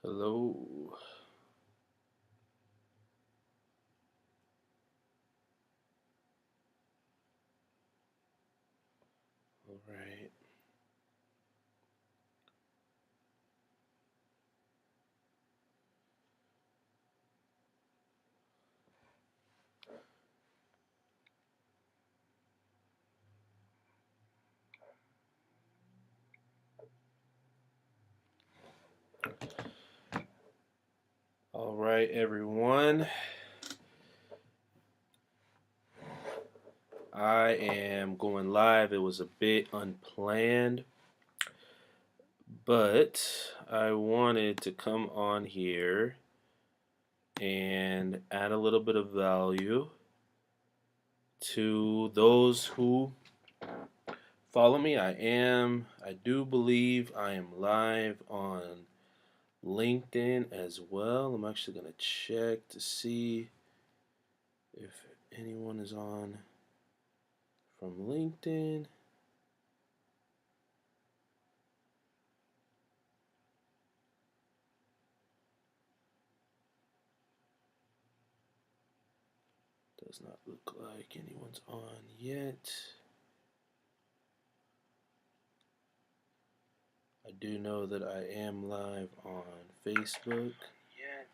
Hello. All right. All right, everyone. I am going live. It was a bit unplanned, but I wanted to come on here and add a little bit of value to those who follow me. I do believe I am live on LinkedIn as well. I'm actually going to check to see if anyone is on from LinkedIn. Does not look like anyone's on yet. I do know that I am live on Facebook. Yet.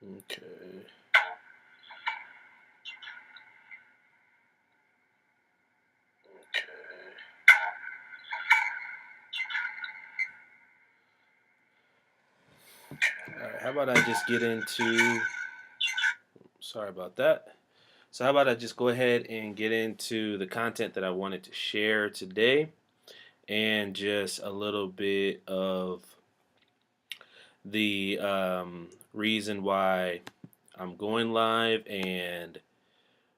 Okay. Alright, how about I just get into. Sorry about that. So, how about I just go ahead and get into the content that I wanted to share today and just a little bit of the reason why I'm going live and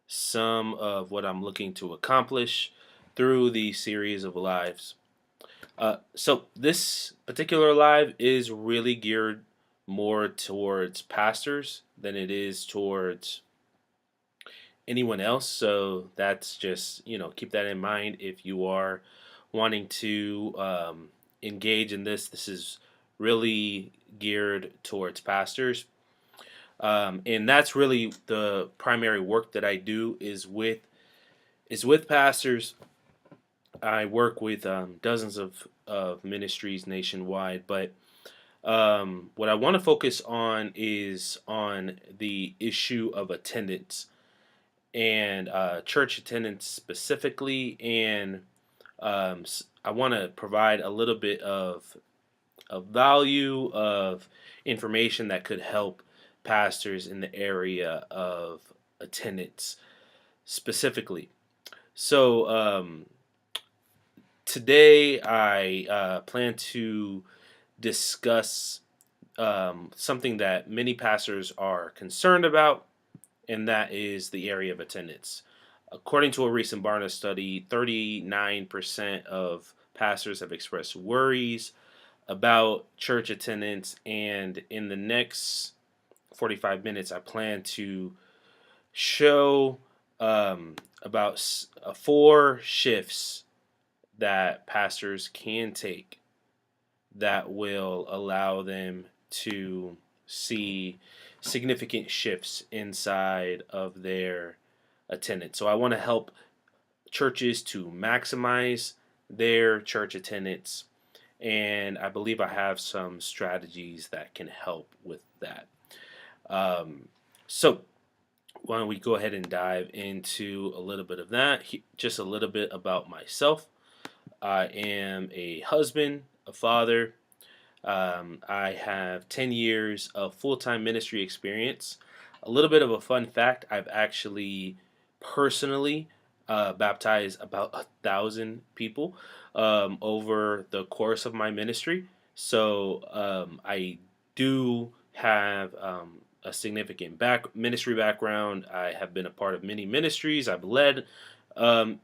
some of what I'm looking to accomplish through the series of lives. So this particular live is really geared more towards pastors than it is towards anyone else. So that's just, keep that in mind if you are wanting to engage in this. This is really geared towards pastors. And that's really the primary work that I do is with pastors. I work with dozens of ministries nationwide, but what I want to focus on is on the issue of attendance and church attendance specifically, and I want to provide a little bit of value of information that could help pastors in the area of attendance specifically. So today I plan to discuss something that many pastors are concerned about, and that is the area of attendance. According to a recent Barna study, 39% of pastors have expressed worries about church attendance, and in the next 45 minutes, I plan to show about four shifts that pastors can take that will allow them to see significant shifts inside of their attendance. So I want to help churches to maximize their church attendance, and I believe I have some strategies that can help with that. So why don't we go ahead and dive into a little bit of that? Just a little bit about myself. I am a husband, a father. I have 10 years of full time ministry experience. A little bit of a fun fact: I've actually personally baptized about 1,000 people over the course of my ministry. So I do have a significant ministry background. I have been a part of many ministries. I've led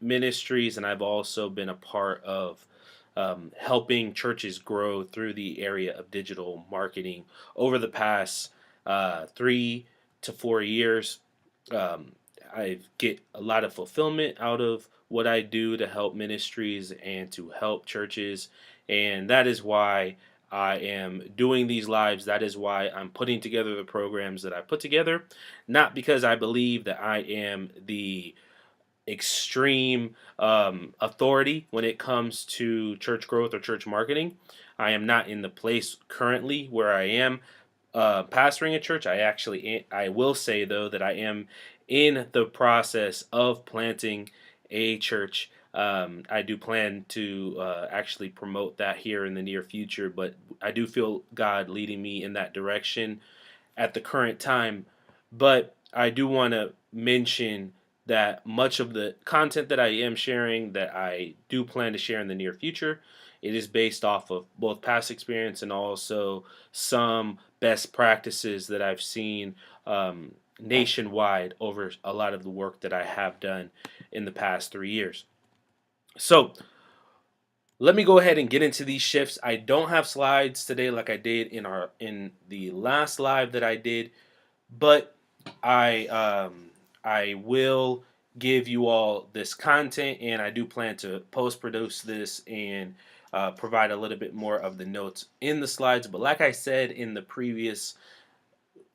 ministries, and I've also been a part of helping churches grow through the area of digital marketing over the past 3 to 4 years. Um, I get a lot of fulfillment out of what I do to help ministries and to help churches, and that is why I am doing these lives. That is why I'm putting together the programs that I put together, not because I believe that I am the extreme authority when it comes to church growth or church marketing. I am not in the place currently where I am pastoring a church. I will say though that I am in the process of planting a church. I do plan to actually promote that here in the near future, but I do feel God leading me in that direction at the current time. But I do want to mention that much of the content that I am sharing, that I do plan to share in the near future, it is based off of both past experience and also some best practices that I've seen nationwide over a lot of the work that I have done in the past 3 years. So let me go ahead and get into these shifts. I don't have slides today like I did in the last live that I did, but I will give you all this content, and I do plan to post produce this and provide a little bit more of the notes in the slides. But like I said in the previous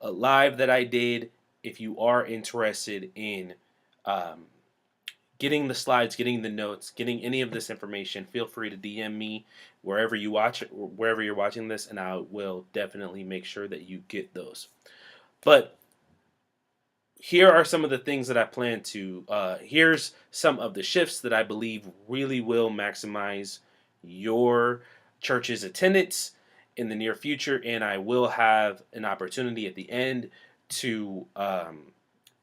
live that I did, if you are interested in um, getting the slides, getting the notes, getting any of this information, feel free to DM me wherever you watch it, wherever you're watching this, and I will definitely make sure that you get those. But here are some of the things that I plan to. Here's some of the shifts that I believe really will maximize your church's attendance in the near future, and I will have an opportunity at the end to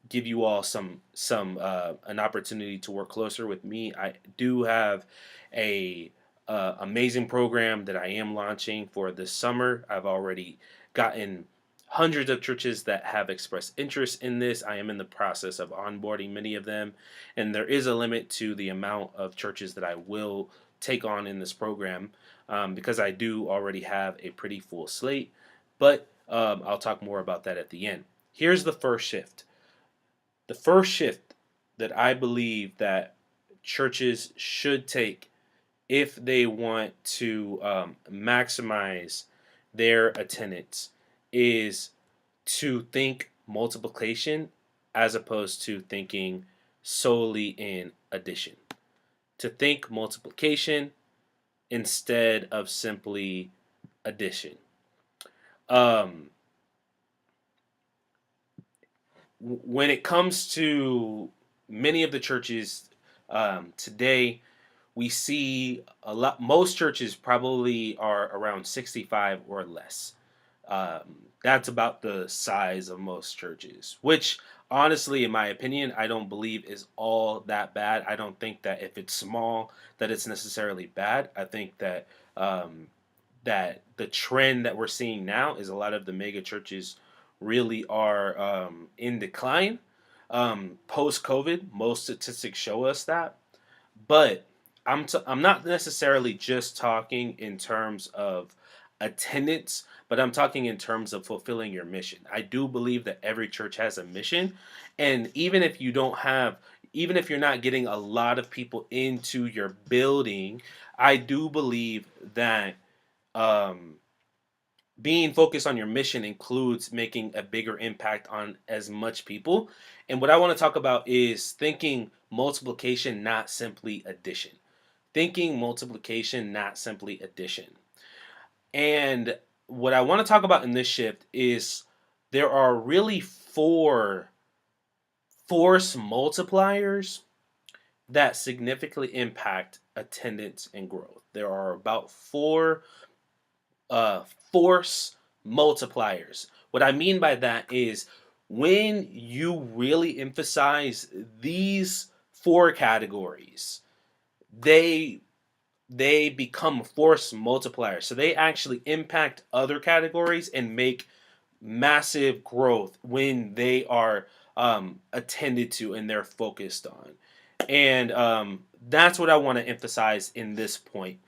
give you all some an opportunity to work closer with me. I do have a amazing program that I am launching for this summer. I've already gotten hundreds of churches that have expressed interest in this. I am in the process of onboarding many of them, and there is a limit to the amount of churches that I will take on in this program because I do already have a pretty full slate. But I'll talk more about that at the end. Here's the first shift. The first shift that I believe that churches should take if they want to maximize their attendance is to think multiplication as opposed to thinking solely in addition. To think multiplication instead of simply addition. Um, when it comes to many of the churches today, we see a lot. Most churches probably are around 65 or less. That's about the size of most churches, which honestly, in my opinion, I don't believe is all that bad. I don't think that if it's small, that it's necessarily bad. I think that that the trend that we're seeing now is a lot of the mega churches really are in decline. Post COVID, most statistics show us that. But I'm not necessarily just talking in terms of attendance, but I'm talking in terms of fulfilling your mission. I do believe that every church has a mission, and even if you're not getting a lot of people into your building, I do believe that um, being focused on your mission includes making a bigger impact on as much people. And what I want to talk about is thinking multiplication, not simply addition. Thinking multiplication, not simply addition. And what I want to talk about in this shift is there are really four force multipliers that significantly impact attendance and growth. There are about four uh, force multipliers. What I mean by that is when you really emphasize these four categories, they they become force multipliers. So they actually impact other categories and make massive growth when they are attended to and they're focused on. And that's what I want to emphasize in this point,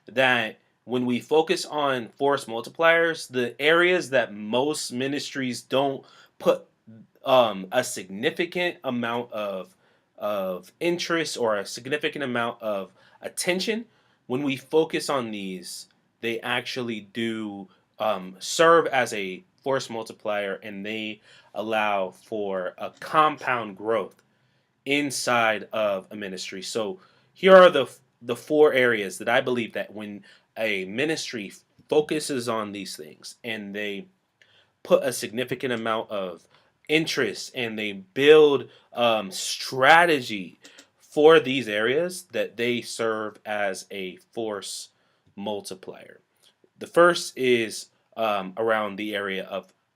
that when we focus on force multipliers, the areas that most ministries don't put a significant amount of interest or a significant amount of attention, when we focus on these, they actually do serve as a force multiplier, and they allow for a compound growth inside of a ministry. So here are the four areas that I believe that when a ministry focuses on these things and they put a significant amount of interest and they build strategy for these areas, that they serve as a force multiplier. The first is around the area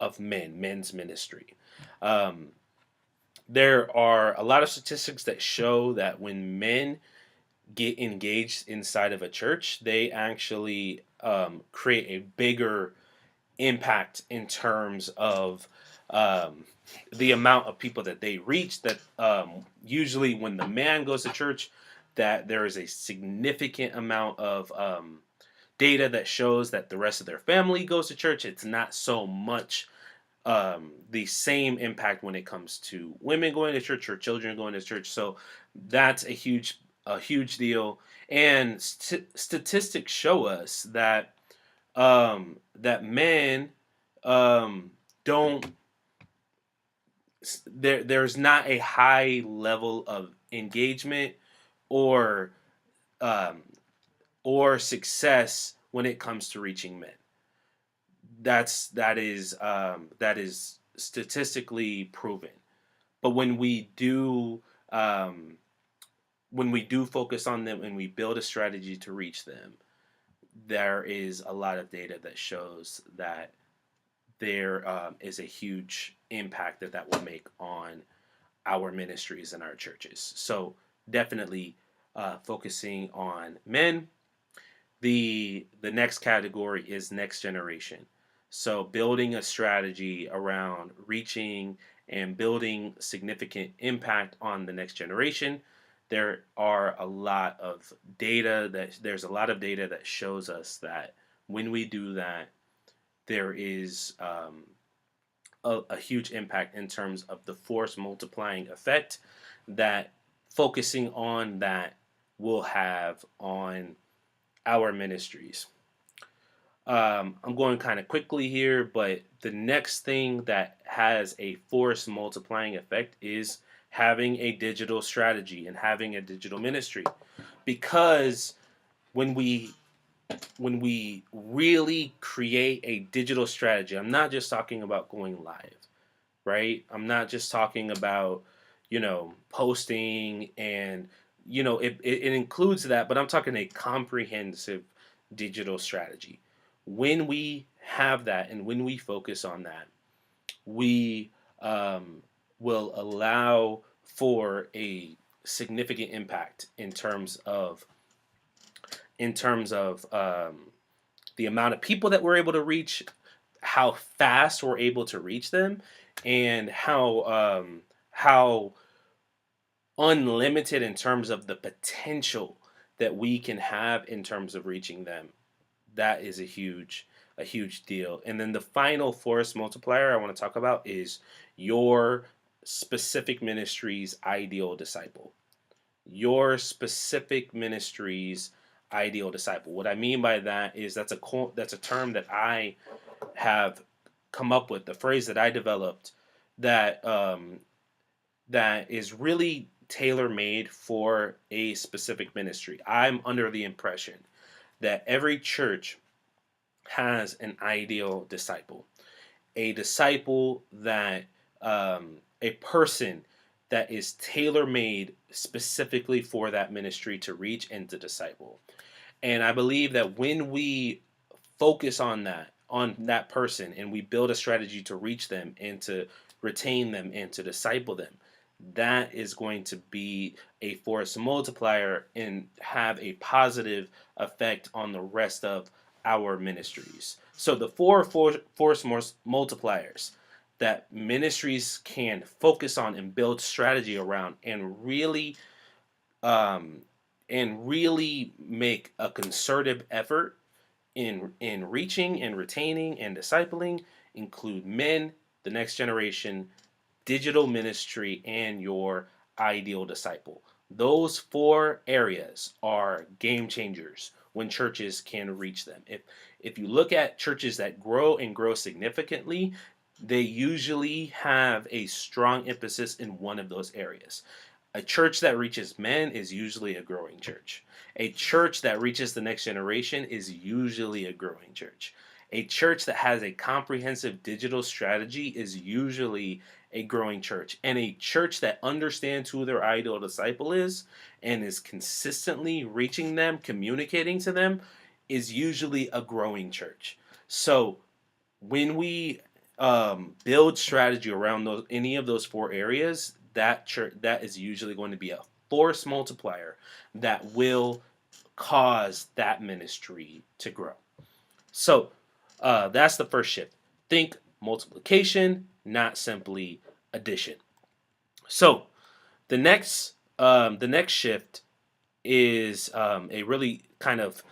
of men's ministry. Um, there are a lot of statistics that show that when men get engaged inside of a church, they actually create a bigger impact in terms of um, the amount of people that they reach. That usually, when the man goes to church, that there is a significant amount of data that shows that the rest of their family goes to church. It's not so much the same impact when it comes to women going to church or children going to church. So that's a huge deal. And statistics show us that men don't there's not a high level of engagement or um, or success when it comes to reaching men. That is statistically proven. But um, when we do focus on them and we build a strategy to reach them, there is a lot of data that shows that there is a huge impact that will make on our ministries and our churches. So definitely focusing on men. The next category is next generation. So building a strategy around reaching and building significant impact on the next generation. There's a lot of data that shows us that when we do that, there is a huge impact in terms of the force multiplying effect that focusing on that will have on our ministries. I'm going kind of quickly here, but the next thing that has a force multiplying effect is having a digital strategy and having a digital ministry. Because when we really create a digital strategy, I'm not just talking about going live, right? I'm not just talking about, posting and, it includes that, but I'm talking a comprehensive digital strategy. When we have that and when we focus on that, we um, will allow for a significant impact in terms of the amount of people that we're able to reach, how fast we're able to reach them, and how unlimited in terms of the potential that we can have in terms of reaching them. That is a huge deal. And then the final force multiplier I want to talk about is your specific ministry's ideal disciple. Your specific ministry's ideal disciple. What I mean by that is that's a term that I have come up with, the phrase that I developed that that is really tailor made for a specific ministry. I'm under the impression that every church has an ideal disciple, a disciple that a person that is tailor made specifically for that ministry to reach and to disciple. And I believe that when we focus on that person, and we build a strategy to reach them and to retain them and to disciple them, that is going to be a force multiplier and have a positive effect on the rest of our ministries. So the four force multipliers that ministries can focus on and build strategy around um, and really make a concerted effort in reaching and retaining and discipling include men, the next generation, digital ministry, and your ideal disciple. Those four areas are game changers when churches can reach them. If you look at churches that grow and grow significantly, they usually have a strong emphasis in one of those areas. A church that reaches men is usually a growing church. A church that reaches the next generation is usually a growing church. A church that has a comprehensive digital strategy is usually a growing church. And a church that understands who their ideal disciple is and is consistently reaching them, communicating to them, is usually a growing church. So when we build strategy around any of those four areas, that church that is usually going to be a force multiplier that will cause that ministry to grow. So that's the first shift. Think multiplication, not simply addition. So the next shift is a really kind of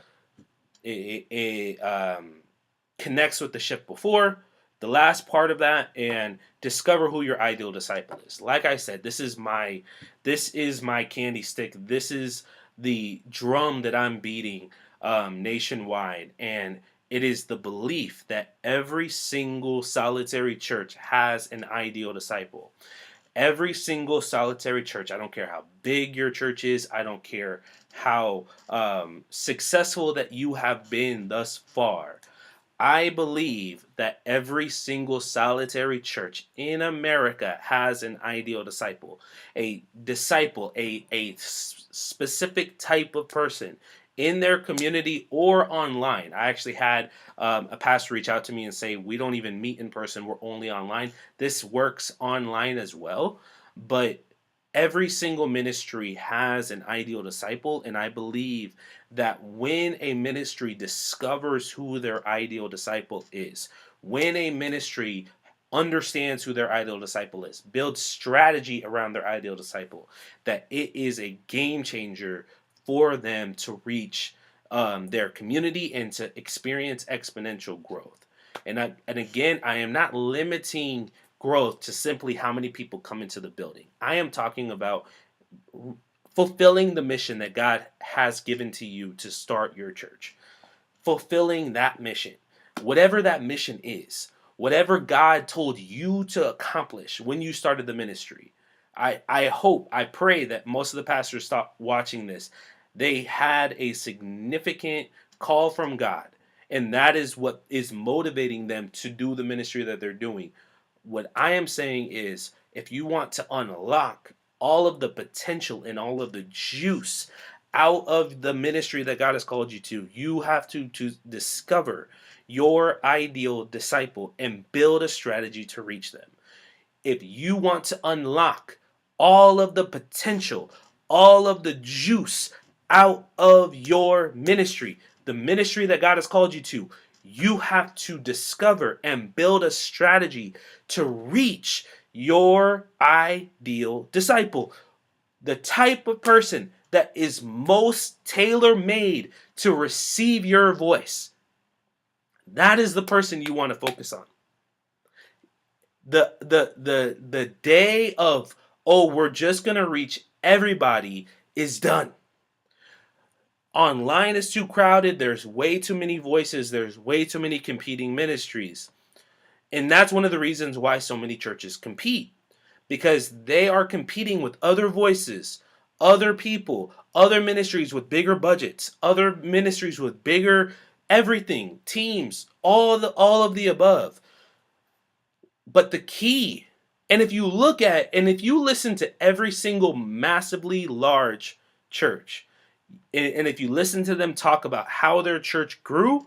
connects with the shift before. The last part of that, and discover who your ideal disciple is. Like I said, this is my candy stick. This is the drum that I'm beating nationwide, and it is the belief that every single solitary church has an ideal disciple. Every single solitary church, I don't care how big your church is, I don't care how successful that you have been thus far. I believe that every single solitary church in America has an ideal disciple. A disciple, a specific type of person in their community or online. I actually had a pastor reach out to me and say, we don't even meet in person, we're only online. This works online as well, but every single ministry has an ideal disciple, and I believe that when a ministry discovers who their ideal disciple is, when a ministry understands who their ideal disciple is, builds strategy around their ideal disciple, that it is a game changer for them to reach their community and to experience exponential growth. And again, I am not limiting growth to simply how many people come into the building. I am talking about fulfilling the mission that God has given to you to start your church. Fulfilling that mission, whatever that mission is, whatever God told you to accomplish when you started the ministry. I hope, I pray that most of the pastors stop watching this. They had a significant call from God, and that is what is motivating them to do the ministry that they're doing. What I am saying is, if you want to unlock all of the potential and all of the juice out of the ministry that God has called you to, you have to discover your ideal disciple and build a strategy to reach them. If you want to unlock all of the potential, all of the juice out of your ministry, the ministry that God has called you to, you have to discover and build a strategy to reach your ideal disciple. The type of person that is most tailor-made to receive your voice. That is the person you want to focus on. The day of, oh, we're just going to reach everybody is done. Online is too crowded. There's way too many voices. There's way too many competing ministries. And that's one of the reasons why so many churches compete. Because they are competing with other voices, other people, other ministries with bigger budgets, other ministries with bigger everything, teams, all of the above. But the key, and if you listen to every single massively large church, and if you listen to them talk about how their church grew,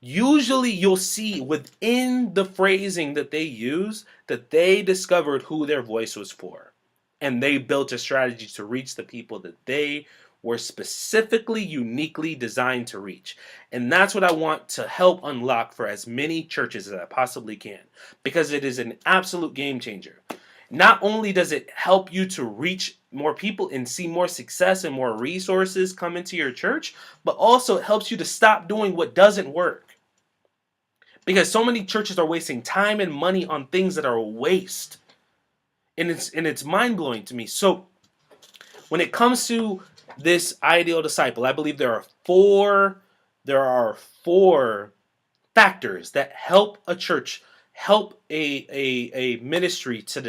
usually you'll see within the phrasing that they use that they discovered who their voice was for. And they built a strategy to reach the people that they were specifically, uniquely designed to reach. And that's what I want to help unlock for as many churches as I possibly can, because it is an absolute game changer. Not only does it help you to reach more people and see more success and more resources come into your church, but also it helps you to stop doing what doesn't work. Because so many churches are wasting time and money on things that are a waste. And it's mind-blowing to me. So when it comes to this ideal disciple, I believe there are four factors that help a church, help a ministry to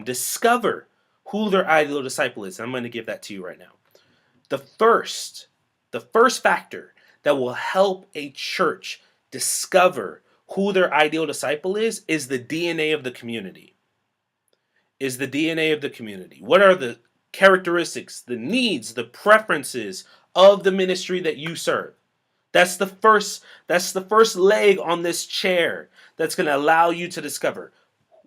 discover who their ideal disciple is. I'm going to give that to you right now. The first factor that will help a church discover who their ideal disciple is the DNA of the community. Is the DNA of the community. What are the characteristics, the needs, the preferences of the ministry that you serve? That's the first leg on this chair that's going to allow you to discover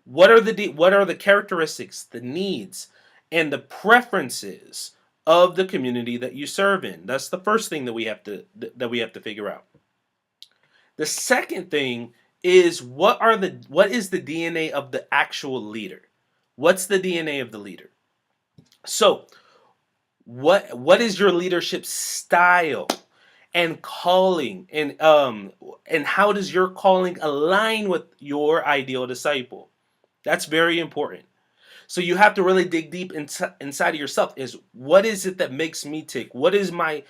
what are the characteristics, the needs, and the preferences of the community that you serve in. That's the first thing that we have to figure out. The second thing is what is the DNA of the actual leader? What's the DNA of the leader? So, what is your leadership style and calling, and how does your calling align with your ideal disciple? That's very important. So you have to really dig deep inside of yourself. Is what is it that makes me tick? What is my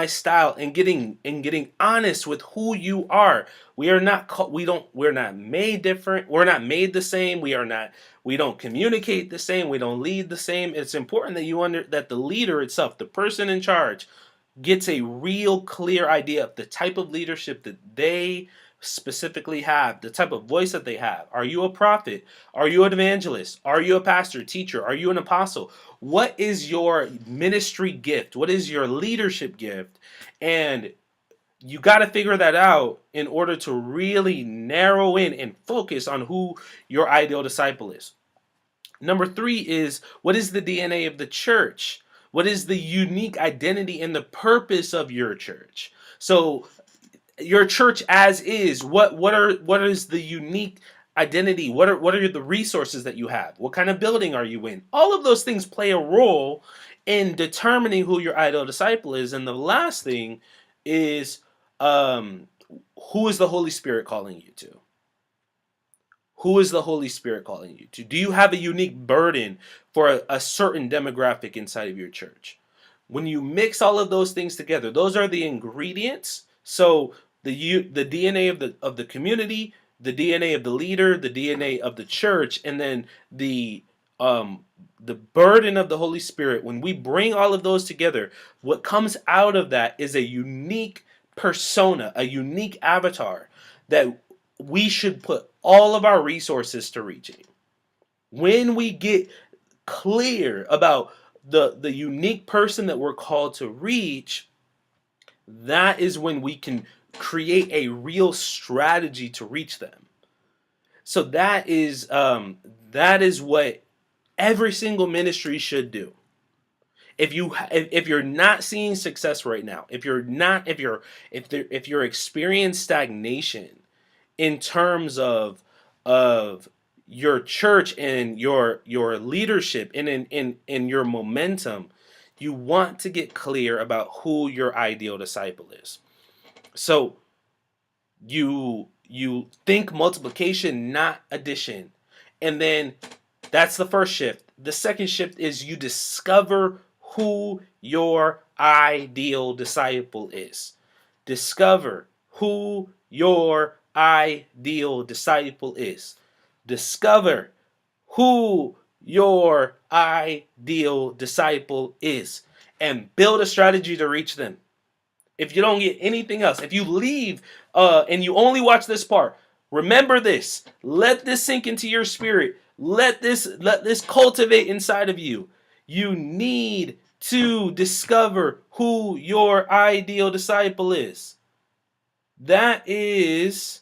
style? And getting honest with who you are. We're not made different. We're not made the same. We don't communicate the same. We don't lead the same. It's important that that the leader itself, the person in charge, gets a real clear idea of the type of leadership that they specifically have, the type of voice that they have. Are you a prophet? Are you an evangelist? Are you a pastor, teacher? Are you an apostle? What is your ministry gift? What is your leadership gift? And you got to figure that out in order to really narrow in and focus on who your ideal disciple is. Number 3 is, what is the DNA of the church? What is the unique identity and the purpose of your church? So your church as is, what is the unique identity? What are the resources that you have? What kind of building are you in? All of those things play a role in determining who your ideal disciple is. And the last thing is, who is the Holy Spirit calling you to? Who is the Holy Spirit calling you to? Do you have a unique burden for a certain demographic inside of your church? When you mix all of those things together, those are the ingredients. So the DNA of the community, the DNA of the leader, the DNA of the church, and then the burden of the Holy Spirit. When we bring all of those together, what comes out of that is a unique persona, a unique avatar that we should put all of our resources to reaching. When we get clear about the unique person that we're called to reach, that is when we can create a real strategy to reach them. So that is what every single ministry should do. If you're not seeing success right now, if you're experiencing stagnation in terms of your church and your leadership and in your momentum, you want to get clear about who your ideal disciple is. So you think multiplication, not addition. And then that's the first shift. The second shift is you discover who your ideal disciple is. Discover who your ideal disciple is. Discover who your ideal disciple is and build a strategy to reach them. If you don't get anything else, if you leave and you only watch this part, remember this. Let this sink into your spirit. Let this cultivate inside of you. You need to discover who your ideal disciple is. That is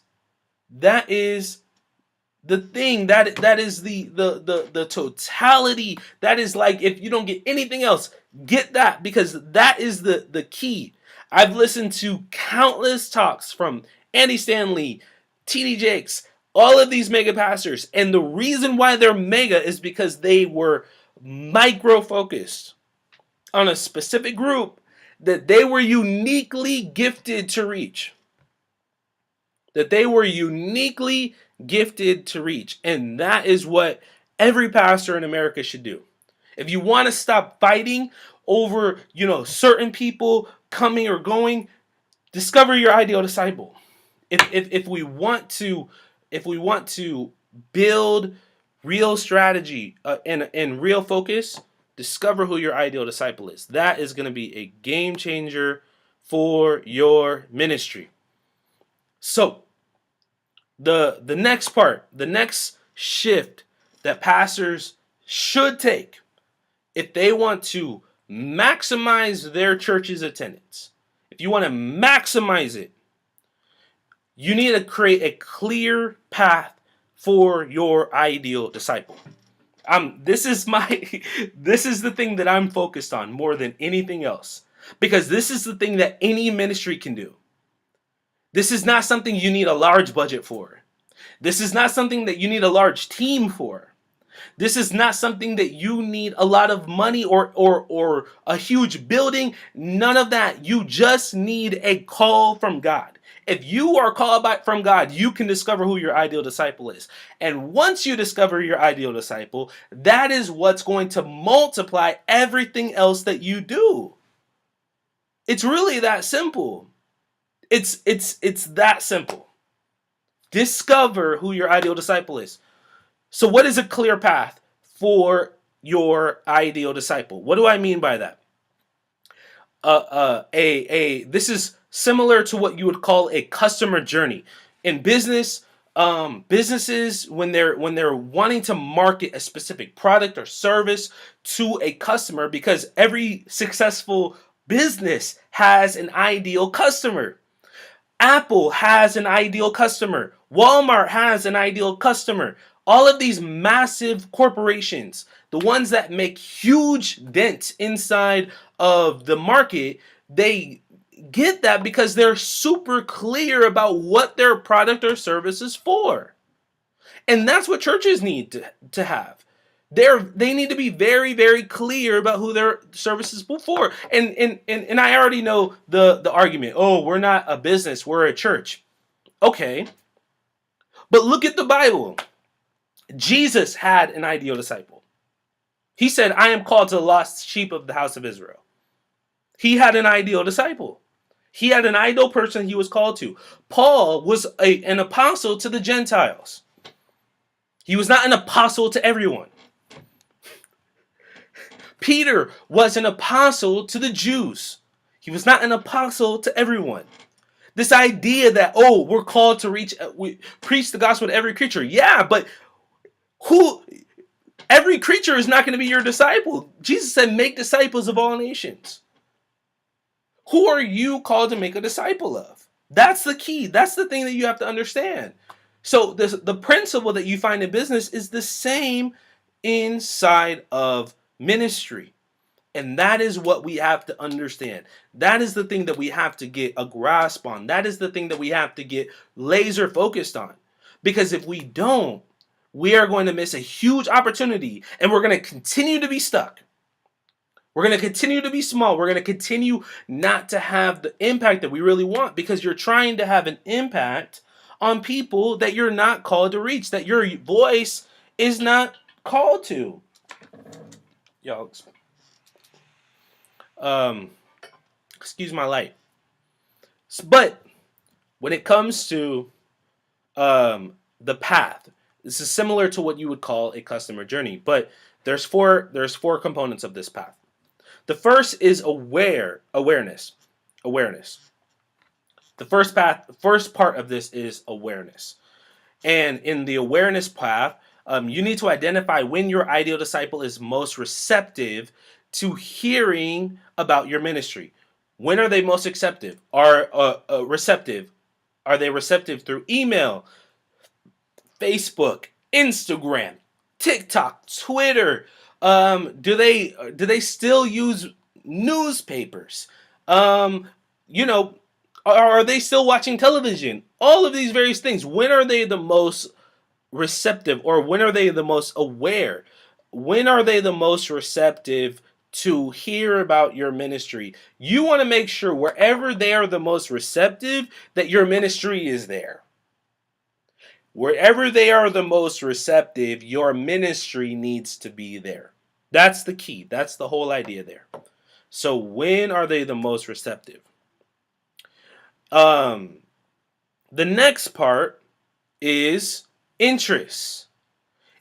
the thing that is the totality. That is like, if you don't get anything else, get that, because that is the key. I've listened to countless talks from Andy Stanley, TD Jakes, all of these mega pastors, and the reason why they're mega is because they were micro focused on a specific group that they were uniquely gifted to reach. That they were uniquely gifted to reach. And that is what every pastor in America should do. If you want to stop fighting over, certain people coming or going, discover your ideal disciple. If we want to build real strategy and real focus, discover who your ideal disciple is. That is going to be a game changer for your ministry. So, the next part, the next shift that pastors should take if they want to maximize their church's attendance, if you want to maximize it, you need to create a clear path for your ideal disciple. This is the thing that I'm focused on more than anything else, because this is the thing that any ministry can do. This is not something you need a large budget for. This is not something that you need a large team for. This is not something that you need a lot of money or a huge building. None of that. You just need a call from God. If you are called from God, you can discover who your ideal disciple is. And once you discover your ideal disciple, that is what's going to multiply everything else that you do. It's really that simple. It's that simple. Discover who your ideal disciple is. So what is a clear path for your ideal disciple? What do I mean by that? This is similar to what you would call a customer journey. In business, businesses, when they're wanting to market a specific product or service to a customer, because every successful business has an ideal customer. Apple has an ideal customer. Walmart has an ideal customer. All of these massive corporations, the ones that make huge dents inside of the market, they get that because they're super clear about what their product or service is for. And that's what churches need to have. They need to be very, very clear about who their service is for. And I already know the argument. Oh, we're not a business, we're a church. Okay. But look at the Bible. Jesus had an ideal disciple. He said, I am called to the lost sheep of the house of Israel. He had an ideal disciple. He had an ideal person he was called to. Paul was an apostle to the Gentiles. He was not an apostle to everyone. Peter was an apostle to the Jews. He was not an apostle to everyone. This idea that, we're called to preach the gospel to every creature. Yeah, but every creature is not going to be your disciple. Jesus said, make disciples of all nations. Who are you called to make a disciple of? That's the key. That's the thing that you have to understand. So the principle that you find in business is the same inside of ministry. And that is what we have to understand. That is the thing that we have to get a grasp on. That is the thing that we have to get laser focused on. Because if we don't, we are going to miss a huge opportunity, and we're going to continue to be stuck. We're going to continue to be small. We're going to continue not to have the impact that we really want, because you're trying to have an impact on people that you're not called to reach, that your voice is not called to. Y'all, excuse my light. But when it comes to the path, this is similar to what you would call a customer journey, but there's four components of this path. The first is awareness. The first part of this is awareness. And in the awareness path, you need to identify when your ideal disciple is most receptive to hearing about your ministry. When are they most receptive? Receptive? Are they receptive through email, Facebook, Instagram, TikTok, Twitter. Do they still use newspapers? Um, you know, are they still watching television? All of these various things. When are they the most receptive, or when are they the most aware? When are they the most receptive to hear about your ministry? You want to make sure wherever they are the most receptive that your ministry is there. Wherever they are the most receptive, your ministry needs to be there. That's the key. That's the whole idea there. So when are they the most receptive? Um, the next part is interest.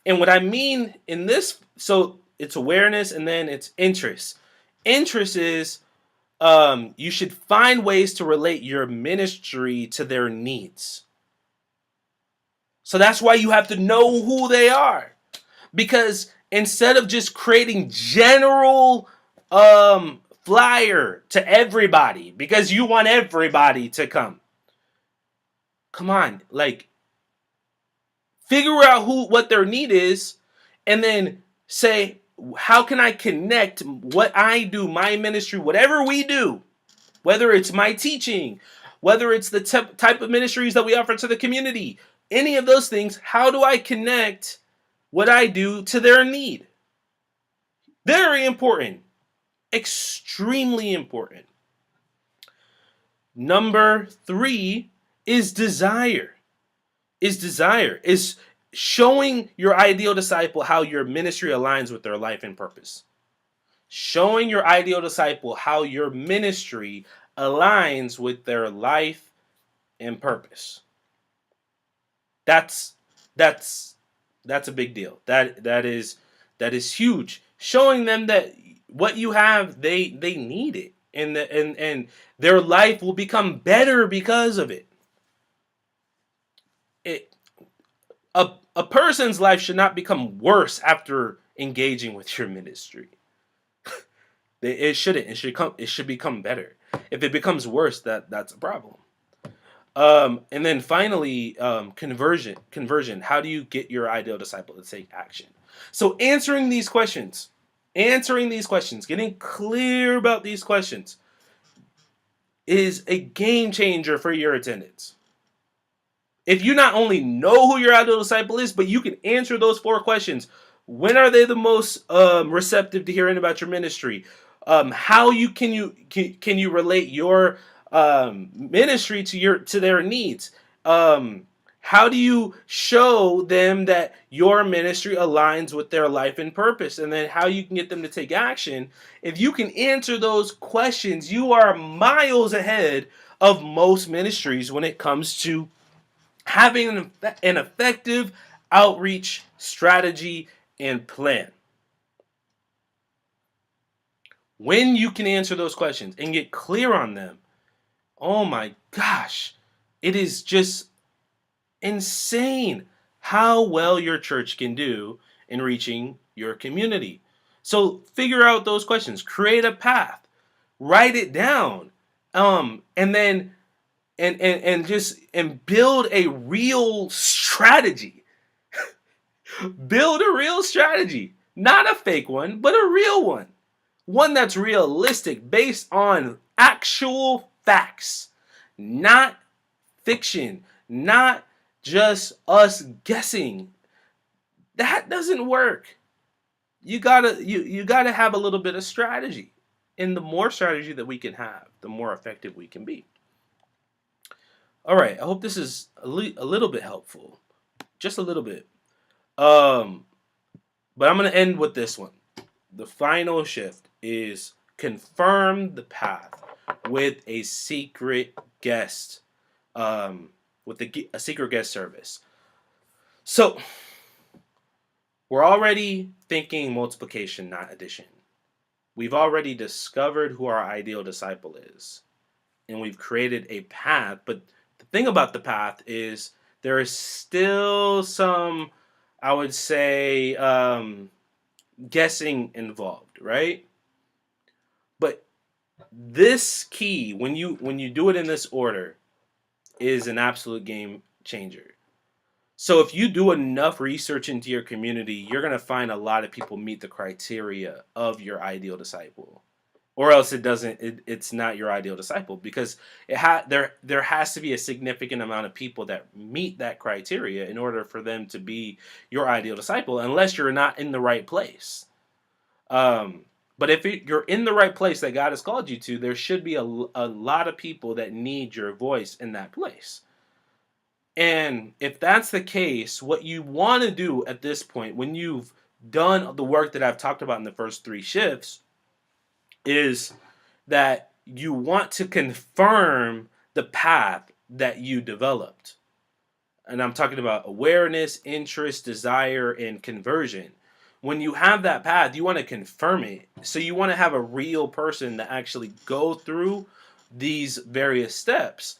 And what I mean in this, so it's awareness and then it's interest. Interest is you should find ways to relate your ministry to their needs. So that's why you have to know who they are. Because instead of just creating general flyer to everybody, because you want everybody to come on, like figure out what their need is, and then say, how can I connect what I do, my ministry, whatever we do, whether it's my teaching, whether it's the type of ministries that we offer to the community, any of those things, how do I connect what I do to their need? Very important. Extremely important. Number 3 is desire. Is showing your ideal disciple how your ministry aligns with their life and purpose. Showing your ideal disciple how your ministry aligns with their life and purpose. That's a big deal. That is huge. Showing them that what you have, they need it, and their life will become better because of it. A person's life should not become worse after engaging with your ministry. It shouldn't. It should become better. If it becomes worse, that's a problem. And then finally, conversion. How do you get your ideal disciple to take action? So answering these questions, getting clear about these questions is a game changer for your attendance. If you not only know who your ideal disciple is, but you can answer those 4 questions. When are they the most receptive to hearing about your ministry? How can you relate your ministry to their needs? How do you show them that your ministry aligns with their life and purpose? And then how you can get them to take action? If you can answer those questions, you are miles ahead of most ministries when it comes to having an effective outreach strategy and plan. When you can answer those questions and get clear on them, oh my gosh, it is just insane how well your church can do in reaching your community. So figure out those questions, create a path, write it down, and then and build a real strategy. Build a real strategy, not a fake one, but a real one. One that's realistic, based on actual facts, not fiction, not just us guessing. That doesn't work. You gotta have a little bit of strategy. And the more strategy that we can have, the more effective we can be. All right, I hope this is a little bit helpful, just a little bit. But I'm gonna end with this one. The final shift is confirm the path with a secret guest, with a secret guest service. So we're already thinking multiplication, not addition. We've already discovered who our ideal disciple is, and we've created a path. But the thing about the path is there is still some, I would say, guessing involved, right? But this key, when you do it in this order, is an absolute game changer. So if you do enough research into your community, you're going to find a lot of people meet the criteria of your ideal disciple. Or else it doesn't it's not your ideal disciple, because there has to be a significant amount of people that meet that criteria in order for them to be your ideal disciple, unless you're not in the right place. Um, but if you're in the right place that God has called you to, there should be a lot of people that need your voice in that place. And if that's the case, what you want to do at this point, when you've done the work that I've talked about in the first three shifts, is that you want to confirm the path that you developed. And I'm talking about awareness, interest, desire, and conversion. When you have that path, you want to confirm it. So you want to have a real person that actually go through these various steps,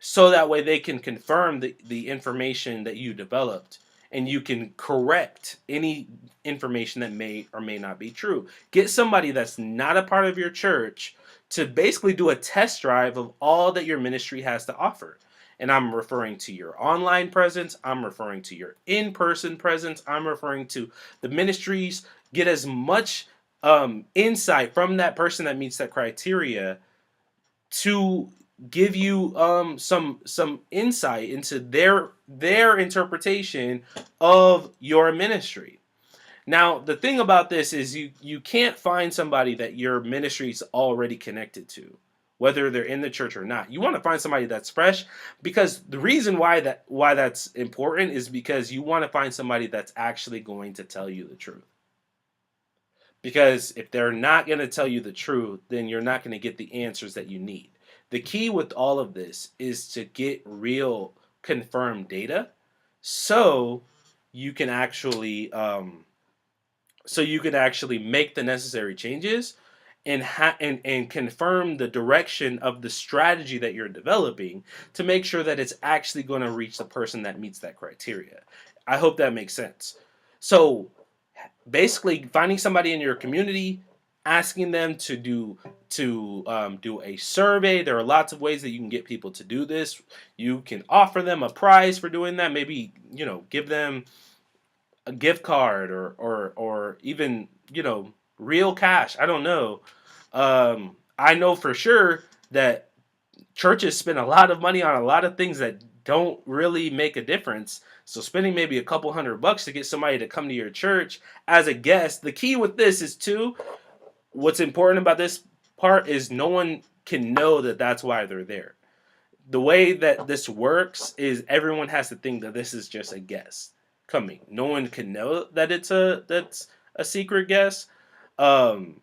so that way they can confirm the information that you developed, and you can correct any information that may or may not be true. Get somebody that's not a part of your church to basically do a test drive of all that your ministry has to offer. And I'm referring to your online presence, I'm referring to your in-person presence, I'm referring to the ministries. Get as much insight from that person that meets that criteria to give you some insight into their interpretation of your ministry. Now, the thing about this is you can't find somebody that your ministry is already connected to, whether they're in the church or not. You want to find somebody that's fresh, because the reason why that's important is because you want to find somebody that's actually going to tell you the truth. Because if they're not going to tell you the truth, then you're not going to get the answers that you need. The key with all of this is to get real confirmed data, so you can actually make the necessary changes, and confirm the direction of the strategy that you're developing, to make sure that it's actually going to reach the person that meets that criteria. I hope that makes sense. So basically, finding somebody in your community, asking them to do a survey. There are lots of ways that you can get people to do this. You can offer them a prize for doing that. Maybe give them a gift card, or even real cash. I don't know. I know for sure that churches spend a lot of money on a lot of things that don't really make a difference. So spending maybe a couple $100 to get somebody to come to your church as a guest. The key with this is too, what's important about this part is no one can know that that's why they're there. The way that this works is everyone has to think that this is just a guest coming. No one can know that that's a secret guest, um,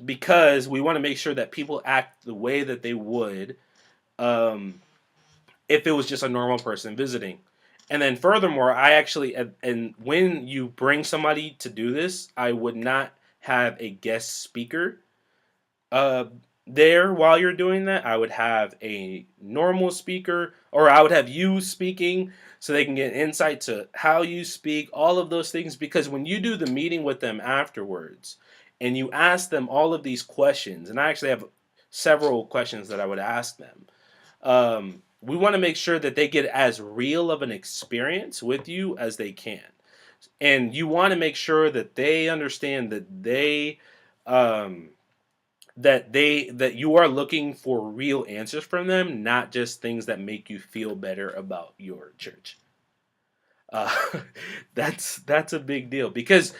because we want to make sure that people act the way that they would, um, if it was just a normal person visiting. And then furthermore, I actually, and when you bring somebody to do this, I would not have a guest speaker uh, there while you're doing that. I would have a normal speaker, or I would have you speaking, so they can get insight to how you speak, all of those things. Because when you do the meeting with them afterwards, and you ask them all of these questions, and I actually have several questions that I would ask them, we want to make sure that they get as real of an experience with you as they can. And you want to make sure that they understand um, that you are looking for real answers from them, not just things that make you feel better about your church. Uh, that's a big deal, because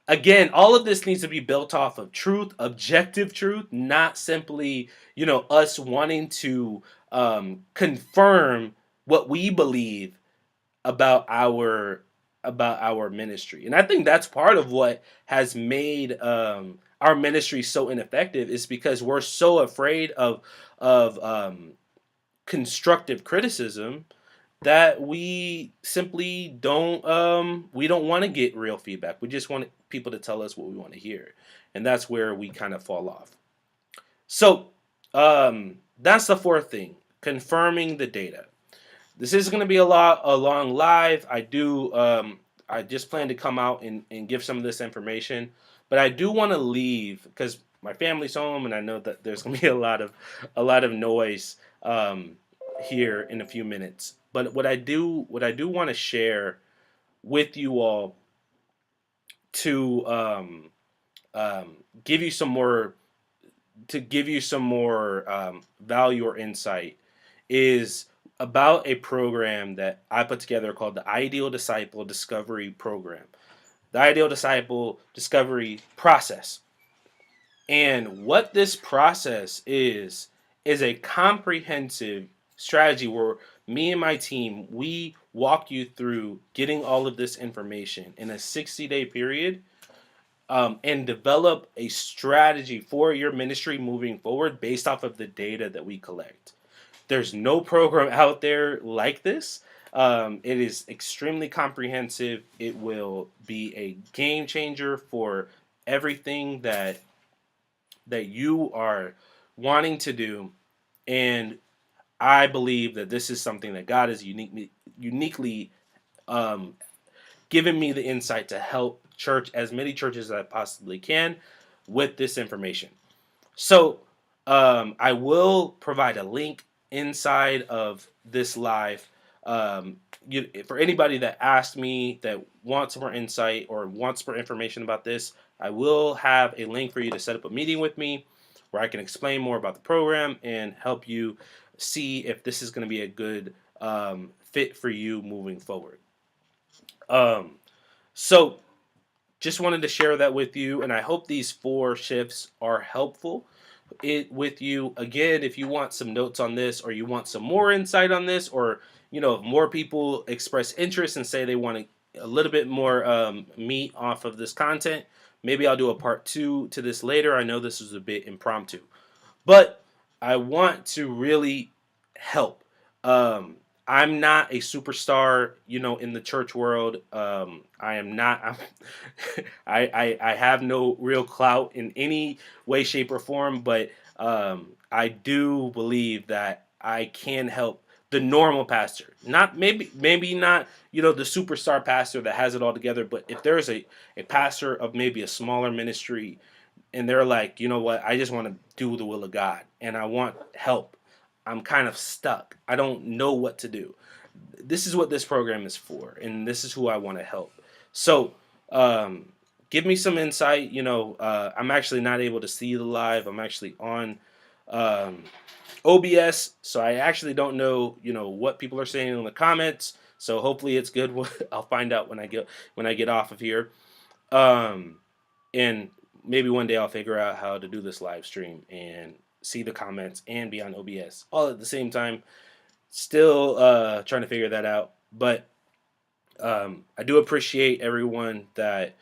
again, all of this needs to be built off of truth, objective truth, not simply us wanting to confirm what we believe about our ministry. And I think that's part of what has made our ministry so ineffective, is because we're so afraid of constructive criticism, that we don't want to get real feedback. We just want people to tell us what we want to hear, and that's where we kind of fall off. So that's the fourth thing: confirming the data. This is going to be a long live. I just plan to come out and give some of this information, but I do want to leave, because my family's home, and I know that there's going to be a lot of noise here in a few minutes. But what I do want to share with you all to um, give you some more value or insight is about a program that I put together called the Ideal Disciple Discovery Program. The Ideal Disciple Discovery Process. And what this process is a comprehensive strategy where me and my team, we walk you through getting all of this information in a 60-day period, and develop a strategy for your ministry moving forward based off of the data that we collect. There's no program out there like this. It is extremely comprehensive. It will be a game changer for everything that you are wanting to do. And I believe that this is something that God has uniquely um, given me the insight to help as many churches as I possibly can with this information. So I will provide a link inside of this live. For anybody that asked me that wants more insight or wants more information about this, I will have a link for you to set up a meeting with me where I can explain more about the program and help you see if this is going to be a good fit for you moving forward. Um, so just wanted to share that with you, and I hope these 4 shifts are helpful with you. Again, if you want some notes on this, or you want some more insight on this, or if more people express interest and say they want a little bit more meat off of this content, maybe I'll do a part 2 to this later. I know this is a bit impromptu, but I want to really help. Um, I'm not a superstar, in the church world. I am not. I have no real clout in any way, shape, or form. But I do believe that I can help the normal pastor. Not maybe not the superstar pastor that has it all together. But if there's a pastor of maybe a smaller ministry, and they're like, you know what, I just want to do the will of God and I want help. I'm kind of stuck. I don't know what to do. This is what this program is for, and this is who I want to help. So, give me some insight. I'm actually not able to see the live. I'm actually on um, OBS, so I actually don't know, what people are saying in the comments. So hopefully it's good. I'll find out when I get off of here. Um, and maybe one day I'll figure out how to do this live stream and see the comments and be on OBS all at the same time. Still trying to figure that out. But I do appreciate everyone that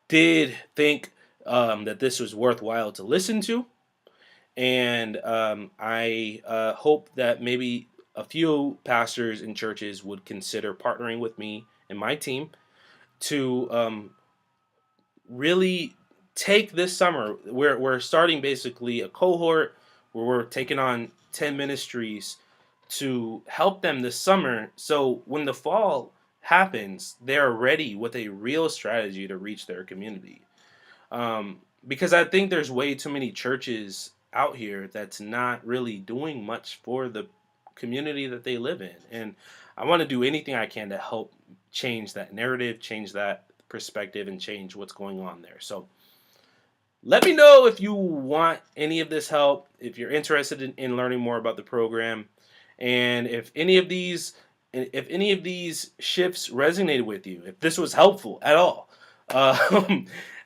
did think that this was worthwhile to listen to. And I hope that maybe a few pastors and churches would consider partnering with me and my team to really take this summer. We're starting basically a cohort where we're taking on 10 ministries to help them this summer. So when the fall happens, they're ready with a real strategy to reach their community. Because I think there's way too many churches out here that's not really doing much for the community that they live in. And I want to do anything I can to help change that narrative, change that perspective, and change what's going on there. So let me know if you want any of this help, if you're interested in learning more about the program, and if any of these shifts resonated with you, if this was helpful at all.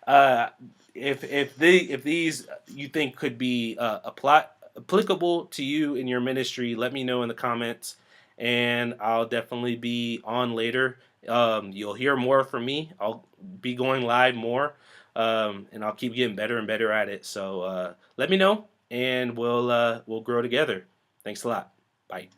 uh, if these you think could be applicable to you in your ministry, let me know in the comments, and I'll definitely be on later. You'll hear more from me. I'll be going live more, and I'll keep getting better and better at it. So let me know, and we'll grow together. Thanks a lot. Bye.